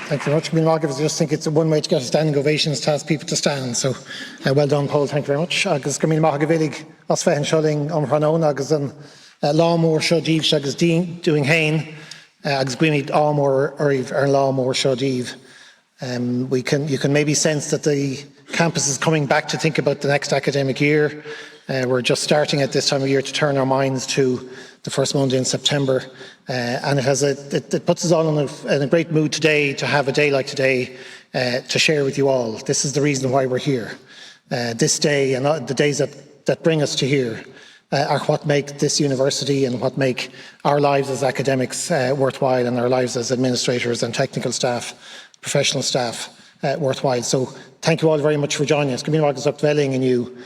Thank you very much. I just think it's one way to get a standing ovation is to ask people to stand. So well done, Paul. Thank you very much. Agus go míle as fechen shulling Hranon agus an lámór seo agus doing hain agus gwimid ámór ar lámór seo you can maybe sense that the campus is coming back to think about the next academic year. We're just starting at this time of year to turn our minds to the first Monday in September, and it puts us all in a great mood today to have a day like today to share with you all. This is the reason why we're here. This day and the days that bring us to here are what make this university and what make our lives as academics worthwhile, and our lives as administrators and technical staff, professional staff worthwhile. So thank you all very much for joining us. Gymín agus ucht velling in you.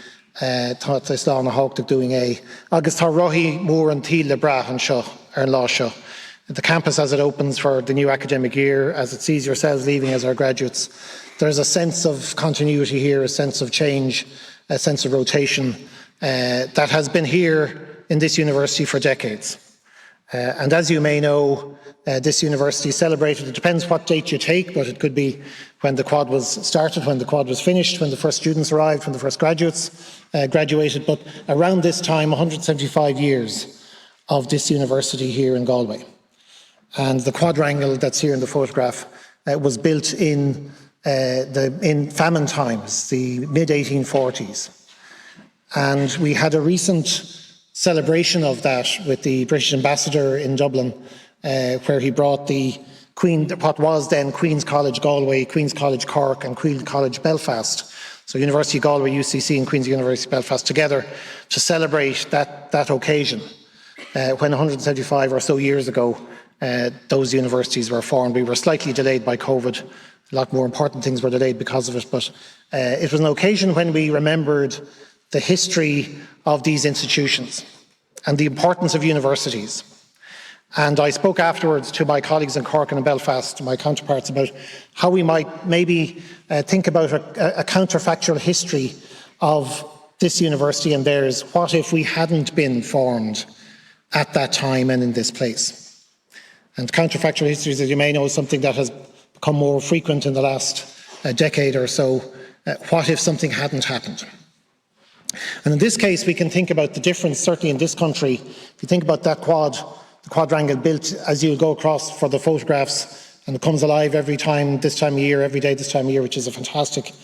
Tá slán a hácht doing agus tá rohi mór an tíl le brath an seo ar lá seo. The campus as it opens for the new academic year, as it sees yourselves leaving as our graduates, there's a sense of continuity here, a sense of change, a sense of rotation that has been here in this university for decades. And as you may know, this university celebrated, it depends what date you take, but it could be when the quad was started, when the quad was finished, when the first students arrived, when the first graduates graduated, but around this time, 175 years of this university here in Galway. And the quadrangle that's here in the photograph was built in famine times, the mid-1840s. And we had a recent celebration of that with the British ambassador in Dublin, where he brought the what was then Queen's College Galway, Queen's College Cork and Queen's College Belfast. So University of Galway, UCC and Queen's University Belfast together to celebrate that occasion. When 175 or so years ago, those universities were formed. We were slightly delayed by COVID. A lot more important things were delayed because of it, but it was an occasion when we remembered the history of these institutions and the importance of universities. And I spoke afterwards to my colleagues in Cork and in Belfast, my counterparts, about how we might maybe think about a counterfactual history of this university and theirs. What if we hadn't been formed at that time and in this place? And counterfactual histories, as you may know, is something that has become more frequent in the last decade or so. What if something hadn't happened? And in this case, we can think about the difference, certainly in this country. If you think about that the quadrangle built as you go across for the photographs, and it comes alive every time, this time of year, every day this time of year, which is a fantastic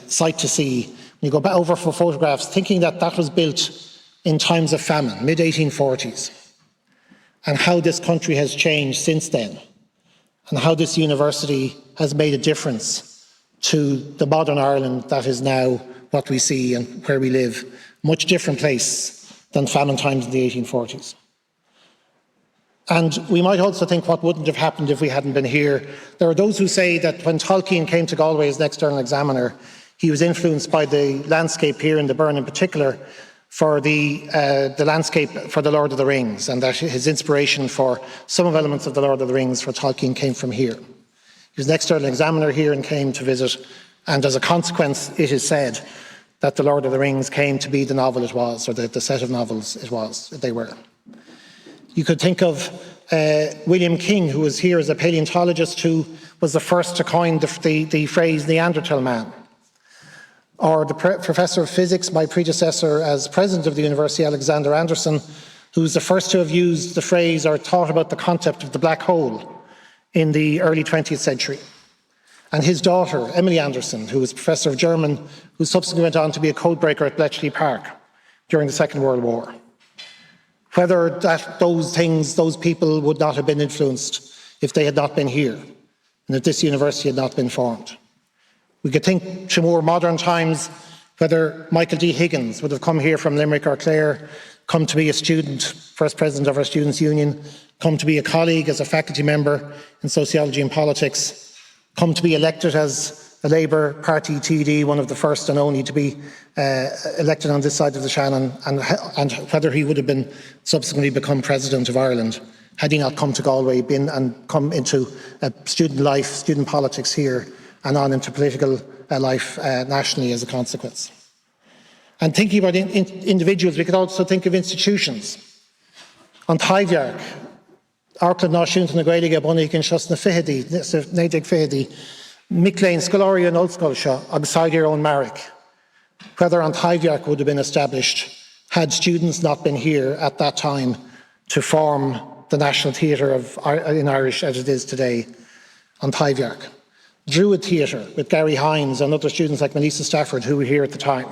sight to see. When you go back over for photographs, thinking that that was built in times of famine, mid-1840s, and how this country has changed since then, and how this university has made a difference to the modern Ireland that is now what we see and where we live. Much different place than famine times in the 1840s. And we might also think what wouldn't have happened if we hadn't been here. There are those who say that when Tolkien came to Galway as an external examiner, he was influenced by the landscape here in the Burn in particular for the landscape for the Lord of the Rings, and that his inspiration for some elements of the Lord of the Rings for Tolkien came from here. He was an external examiner here and came to visit, and as a consequence, it is said that the Lord of the Rings came to be the novel it was, or the set of novels they were. You could think of William King, who was here as a paleontologist, who was the first to coin the phrase Neanderthal man. Or the professor of physics, my predecessor as president of the university, Alexander Anderson, who was the first to have used the phrase or thought about the concept of the black hole in the early 20th century. And his daughter, Emily Anderson, who was professor of German, who subsequently went on to be a codebreaker at Bletchley Park during the Second World War. Whether those people would not have been influenced if they had not been here, and if this university had not been formed. We could think to more modern times whether Michael D. Higgins would have come here from Limerick or Clare, come to be a student, first president of our Students' Union, come to be a colleague as a faculty member in sociology and politics, come to be elected as a Labour Party TD, one of the first and only to be elected on this side of the Shannon, and whether he would have been subsequently become President of Ireland had he not come to Galway, been and come into student life, student politics here, and on into political life nationally as a consequence. And thinking about individuals, we could also think of institutions. On Taibhdearc, Arcla Náisiúnta na Gaeilge bunaigh in Seos na Fihidi, Néideag Fihidi, Micklein Scolaria and Oldskoil Seo, agus Saigir Own Marek. Whether on Taibhdearc would have been established had students not been here at that time to form the National Theatre in Irish as it is today on Taibhdearc. Druid Theatre with Gary Hines and other students like Melissa Stafford who were here at the time.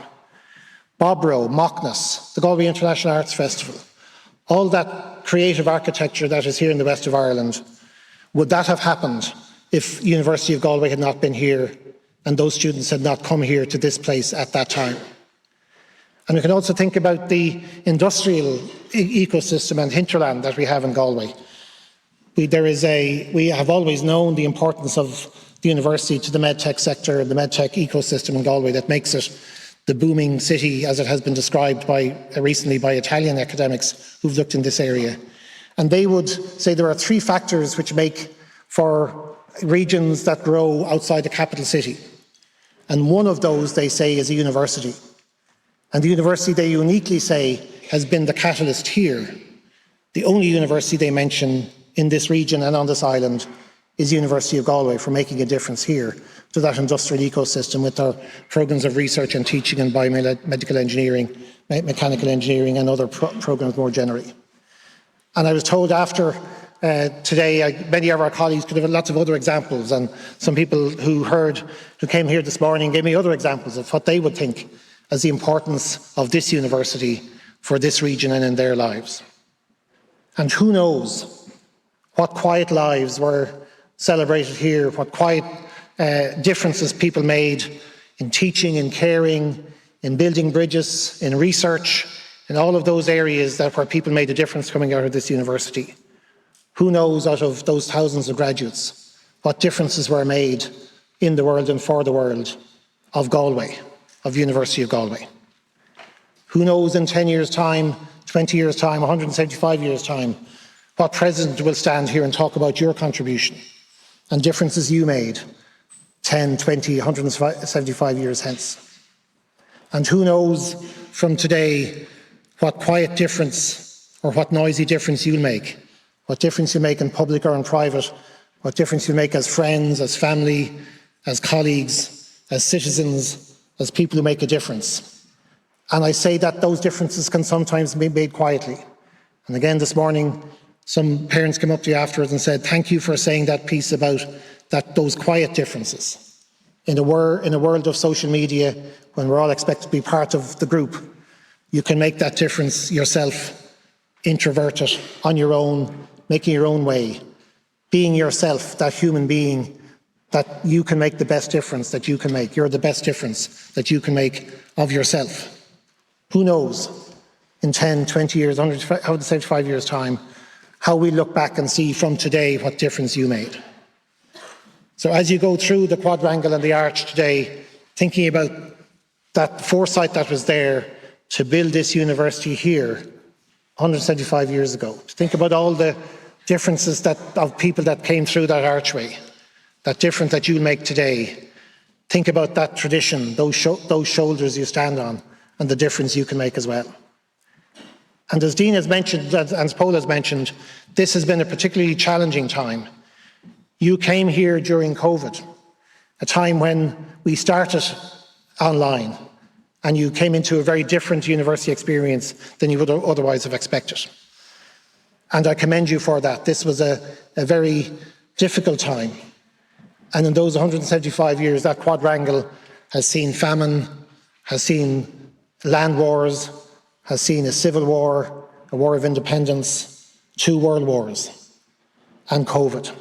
Bobrow, Mockness, the Galway International Arts Festival. all that creative architecture that is here in the west of Ireland, would that have happened if University of Galway had not been here and those students had not come here to this place at that time? And we can also think about the industrial ecosystem and hinterland that we have in Galway. We have always known the importance of the university to the medtech sector and the medtech ecosystem in Galway that makes it the booming city, as it has been described recently by Italian academics who've looked in this area. And they would say there are three factors which make for regions that grow outside the capital city. And one of those, they say, is a university. And the university, they uniquely say, has been the catalyst here. The only university they mention in this region and on this island is the University of Galway for making a difference here to that industrial ecosystem with our programmes of research and teaching and biomedical engineering, mechanical engineering and other programmes more generally. And I was told after today, many of our colleagues could have lots of other examples, and some people who came here this morning gave me other examples of what they would think as the importance of this university for this region and in their lives. And who knows what quiet lives were celebrated here, what quiet differences people made in teaching, in caring, in building bridges, in research, in all of those areas where people made a difference coming out of this university. Who knows, out of those thousands of graduates, what differences were made in the world and for the world of Galway, of the University of Galway. Who knows in 10 years' time, 20 years' time, 175 years' time, what president will stand here and talk about your contribution and differences you made 10, 20, 175 years hence. And who knows from today what quiet difference or what noisy difference you'll make, what difference you make in public or in private, what difference you make as friends, as family, as colleagues, as citizens, as people who make a difference. And I say that those differences can sometimes be made quietly. And again this morning, some parents came up to you afterwards and said, thank you for saying that piece about those quiet differences. In a world of social media, when we're all expected to be part of the group, you can make that difference yourself, introverted, on your own, making your own way, being yourself, that human being, that you can make the best difference that you can make. You're the best difference that you can make of yourself. Who knows, in 10, 20 years, 175 years' time, how we look back and see from today what difference you made. So as you go through the quadrangle and the arch today, thinking about that foresight that was there to build this university here 175 years ago, to think about all the differences of people that came through that archway, that difference that you'll make today. Think about that tradition, those shoulders you stand on, and the difference you can make as well. And as Dean has mentioned, and as Paul has mentioned, this has been a particularly challenging time. You came here during COVID, a time when we started online, and you came into a very different university experience than you would otherwise have expected. And I commend you for that. This was a very difficult time. And in those 175 years, that quadrangle has seen famine, has seen land wars, has seen a civil war, a war of independence, 2 world wars, and COVID.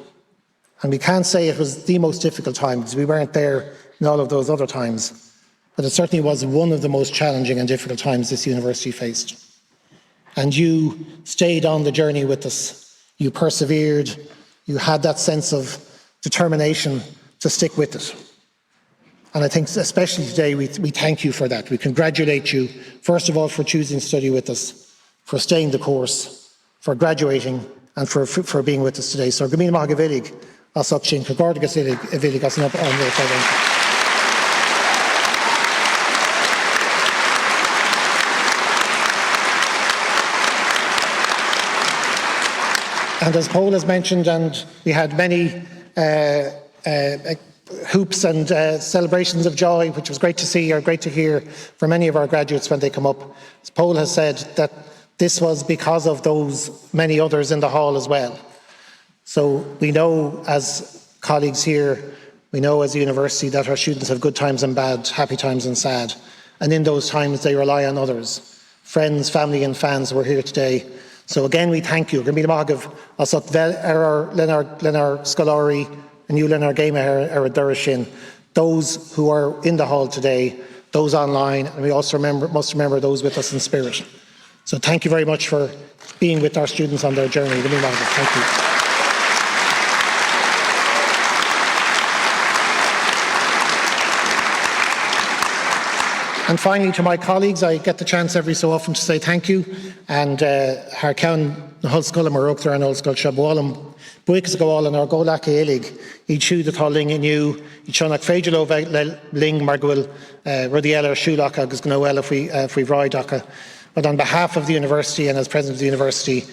And we can't say it was the most difficult time because we weren't there in all of those other times, but it certainly was one of the most challenging and difficult times this university faced. And you stayed on the journey with us. You persevered. You had that sense of determination to stick with it. And I think especially today we thank you for that. We congratulate you, first of all, for choosing to study with us, for staying the course, for graduating, and for being with us today. So, Gamina Mahagavilig, Asokchin, Kagordigas Ivilig, Asanop, and as Paul has mentioned, and we had many hoops and celebrations of joy, which was great to see or great to hear from many of our graduates when they come up. As Paul has said, that this was because of those many others in the hall as well. So we know as colleagues here, we know as a university that our students have good times and bad, happy times and sad. And in those times they rely on others, friends, family and fans who are here today So again, we thank you. Gramil Mahagav, Asat Lenar Scolari, and you Lenar Gama Durashin, those who are in the hall today, those online, and we also must remember those with us in spirit. So thank you very much for being with our students on their journey. Gramil Mahagav, thank you. And finally, to my colleagues, I get the chance every so often to say thank you. And Harcown, Hulskull, Morocco, and Hulskull, Shabualam, Buikas go in our Golak Elig, each the Tolling in you, each on a Fajalo Ling Margul, Rudiella Shulaka, Gusnoel if we Roydaka. But on behalf of the university and as president of the university,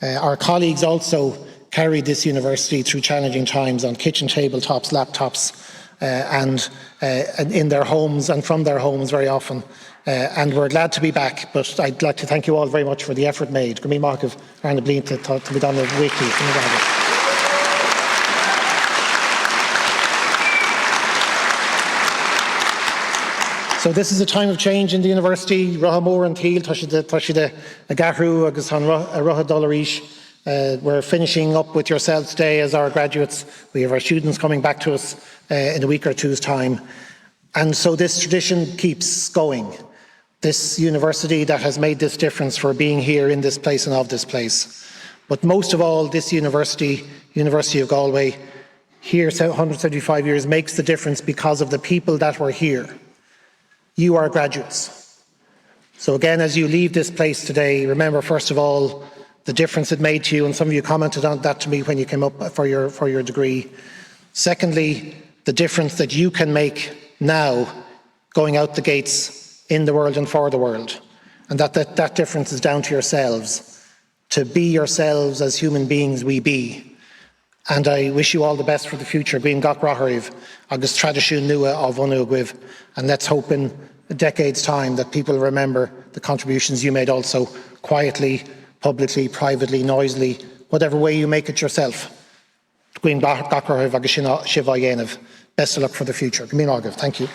our colleagues also carried this university through challenging times on kitchen tabletops, laptops, and in their homes and from their homes very often. And we're glad to be back, but I'd like to thank you all very much for the effort made. Gramí Markov, Arna Blinta, to be done weekly. So this is a time of change in the university. Rahamor and Thiel, Tashida Agahru, Agus Han Raha Dolarish. We're finishing up with yourselves today as our graduates. We have our students coming back to us in a week or two's time. And so this tradition keeps going. This university that has made this difference for being here in this place and of this place. But most of all, this university, University of Galway, here 175 years, makes the difference because of the people that were here. You are graduates. So again, as you leave this place today, remember first of all, the difference it made to you, and some of you commented on that to me when you came up for your degree. Secondly, the difference that you can make now going out the gates in the world and for the world. And that difference is down to yourselves. To be yourselves as human beings we be. And I wish you all the best for the future. Green Gach Rahariv, August Tradition Nua of Onugwiv. And let's hope in a decade's time that people remember the contributions you made also quietly, publicly, privately, noisily, whatever way you make it yourself. Best of luck for the future. Thank you.